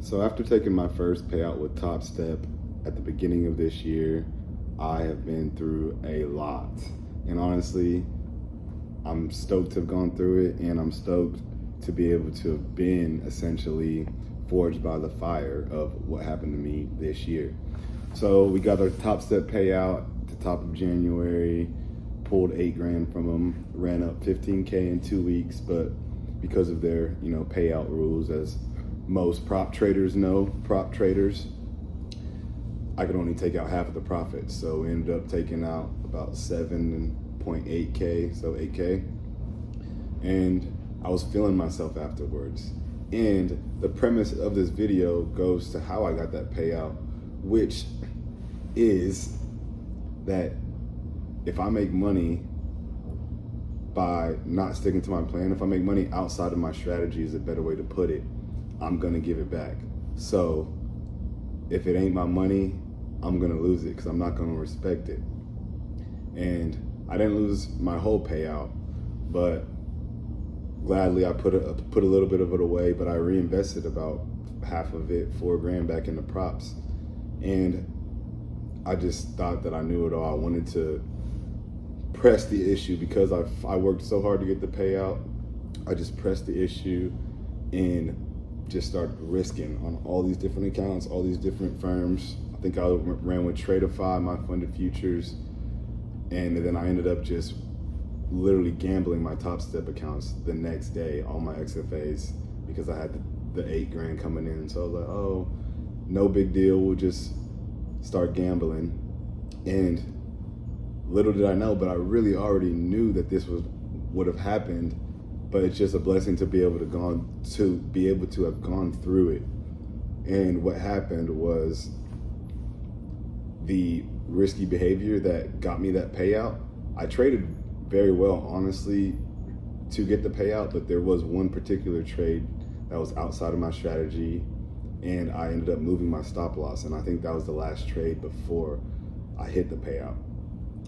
So after taking my first payout with Top Step at the beginning of this year, I have been through a lot. And honestly, I'm stoked to have gone through it, and I'm stoked to be able to have been essentially forged by the fire of what happened to me this year. So we got our Top Step payout at the top of January, pulled $8,000 from them, ran up 15K in 2 weeks, but because of their, payout rules, as most prop traders know, I could only take out half of the profits. So we ended up taking out about 7.8K, so 8K. And I was feeling myself afterwards. And the premise of this video goes to how I got that payout, which is that if I make money by not sticking to my plan, if I make money outside of my strategy is a better way to put it, I'm gonna give it back. So if it ain't my money, I'm gonna lose it because I'm not gonna respect it. And I didn't lose my whole payout, but gladly I put a little bit of it away, but I reinvested about half of it, $4,000 back into props. And I just thought that I knew it all. I wanted to press the issue because I worked so hard to get the payout. I just pressed the issue and just started risking on all these different accounts, all these different firms. I think I ran with Tradeify, my funded futures, and then I ended up just literally gambling my Top Step accounts the next day, all my XFAs, because I had the $8,000 coming in. So I was like, oh, no big deal, we'll just start gambling. And little did I know, but I really already knew that this would have happened, but it's just a blessing to be able to have gone through it. And what happened was the risky behavior that got me that payout. I traded very well, honestly, to get the payout, but there was one particular trade that was outside of my strategy, and I ended up moving my stop loss, and I think that was the last trade before I hit the payout.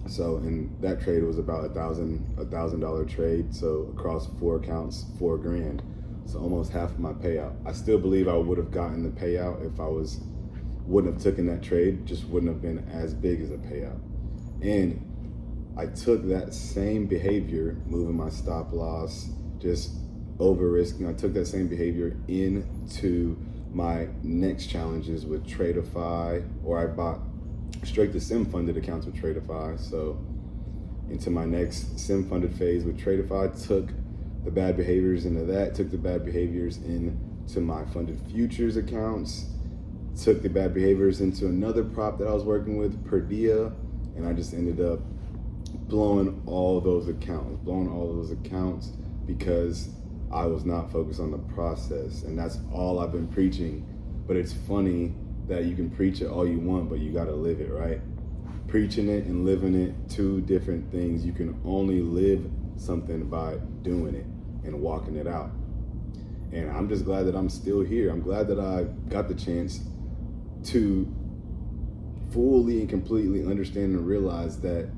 So, and that trade was about $1,000 trade. So across 4 accounts, $4,000. So almost half of my payout. I still believe I would have gotten the payout if I wouldn't have taken that trade. Just wouldn't have been as big as a payout. And I took that same behavior, moving my stop loss, just over risking. I took that same behavior into my next challenges with Tradeify, or I bought straight to sim funded accounts with Tradeify. So into my next sim funded phase with Tradeify, took the bad behaviors into that, took the bad behaviors into my funded futures accounts, took the bad behaviors into another prop that I was working with, Perdia, and I just ended up blowing all those accounts because I was not focused on the process. And that's all I've been preaching. But it's funny that you can preach it all you want, but you gotta live it, right? Preaching it and living it, two different things. You can only live something by doing it and walking it out. And I'm just glad that I'm still here. I'm glad that I got the chance to fully and completely understand and realize that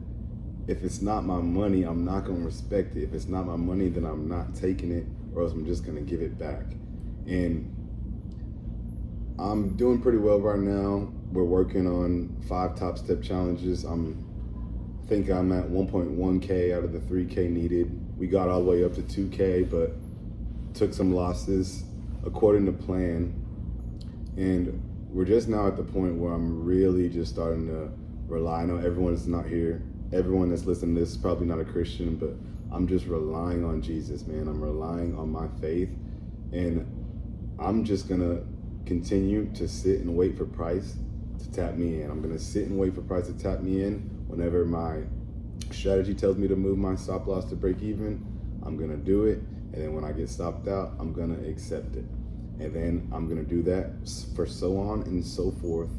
if it's not my money, I'm not gonna respect it. If it's not my money, then I'm not taking it, or else I'm just gonna give it back. And I'm doing pretty well right now. We're working on 5 Top Step challenges. I think I'm at 1.1K out of the 3K needed. We got all the way up to 2K, but took some losses according to plan. And we're just now at the point where I'm really just starting to rely. I know everyone's not here. Everyone that's listening to this is probably not a Christian, but I'm just relying on Jesus, man. I'm relying on my faith, and I'm just gonna continue to sit and wait for price to tap me in. I'm gonna sit and wait for price to tap me in. Whenever my strategy tells me to move my stop loss to break even, I'm gonna do it. And then when I get stopped out, I'm gonna accept it. And then I'm gonna do that for so on and so forth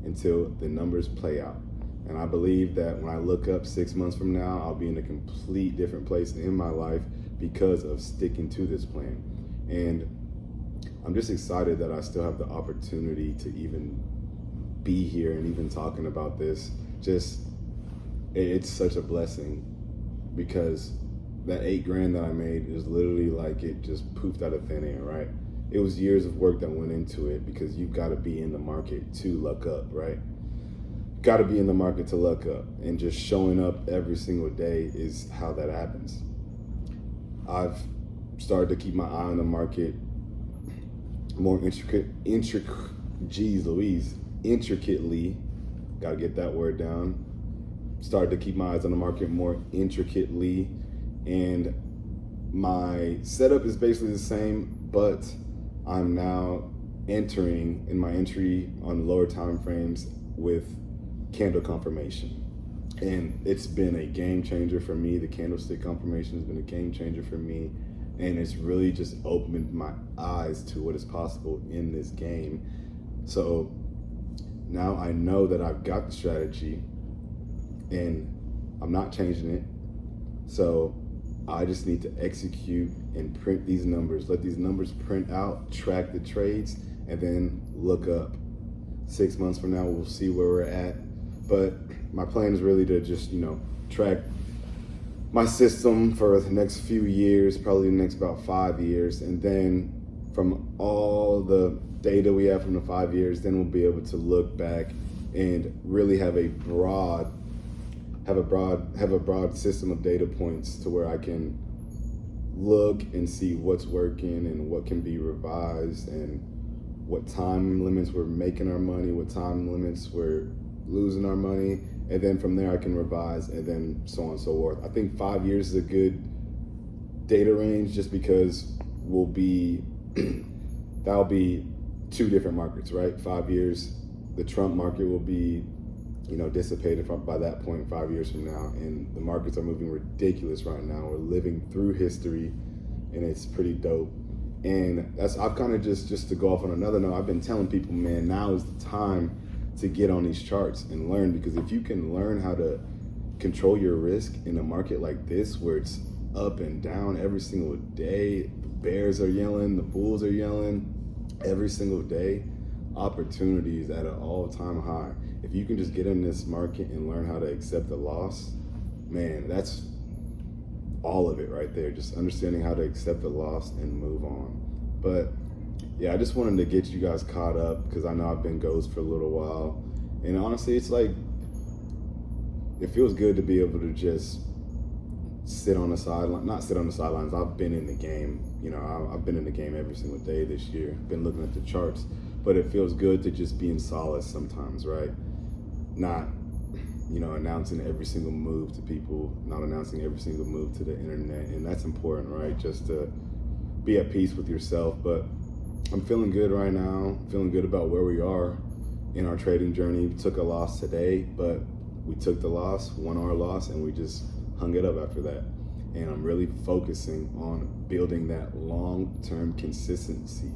until the numbers play out. And I believe that when I look up 6 months from now, I'll be in a complete different place in my life because of sticking to this plan. And I'm just excited that I still have the opportunity to even be here and even talking about this. It's such a blessing, because that $8,000 that I made is literally like it just poofed out of thin air, right? it was years of work that went into it, because you've got to be in the market to luck up, right? Got to be in the market to luck up, and just showing up every single day is how that happens. I've started to keep my eye on the market more intricately. Got to get that word down. Started to keep my eyes on the market more intricately, and my setup is basically the same, but I'm now entering in my entry on lower time frames with candle confirmation. And it's been a game changer for me. The candlestick confirmation has been a game changer for me. And it's really just opened my eyes to what is possible in this game. So now I know that I've got the strategy and I'm not changing it. So I just need to execute and print these numbers. Let these numbers print out, track the trades, and then look up. 6 months from now, we'll see where we're at. But my plan is really to just, track my system for the next few years, probably the next about 5 years. And then from all the data we have from the 5 years, then we'll be able to look back and really have a broad system of data points to where I can look and see what's working and what can be revised, and what time limits we're making our money, what time limits we're losing our money, and then from there I can revise, and then so on and so forth. I think 5 years is a good data range, just because that'll be 2 different markets, right? 5 years, the Trump market will be dissipated by that point 5 years from now, and the markets are moving ridiculous right now. We're living through history, and it's pretty dope. And I've kind of just to go off on another note, I've been telling people, man, now is the time to get on these charts and learn, because if you can learn how to control your risk in a market like this, where it's up and down every single day, the bears are yelling, the bulls are yelling every single day, opportunities at an all-time high. If you can just get in this market and learn how to accept the loss, man, that's all of it right there. Just understanding how to accept the loss and move on. But yeah, I just wanted to get you guys caught up, because I know I've been ghost for a little while. And honestly, it's like, it feels good to be able to just sit on the sideline, not sit on the sidelines. I've been in the game, I've been in the game every single day this year, been looking at the charts, but it feels good to just be in solace sometimes, right? Not, announcing every single move to people, not announcing every single move to the internet. And that's important, right? Just to be at peace with yourself. But I'm feeling good right now, feeling good about where we are in our trading journey. We took a loss today, but we took the loss, won our loss, and we just hung it up after that. And I'm really focusing on building that long-term consistency,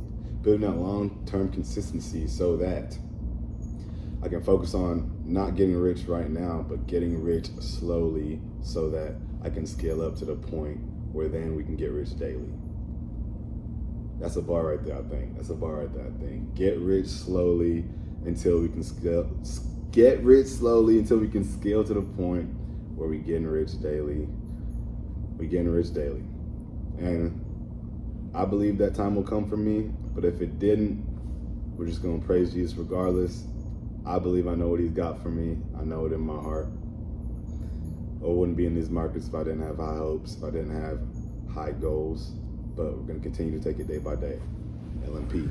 so that I can focus on not getting rich right now, but getting rich slowly, so that I can scale up to the point where then we can get rich daily. That's a bar right there, I think. Get rich slowly until we can scale. Get rich slowly until we can scale to the point where we're getting rich daily. And I believe that time will come for me, but if it didn't, we're just gonna praise Jesus regardless. I believe I know what he's got for me. I know it in my heart. I wouldn't be in these markets if I didn't have high hopes, if I didn't have high goals. But we're gonna continue to take it day by day. LNP.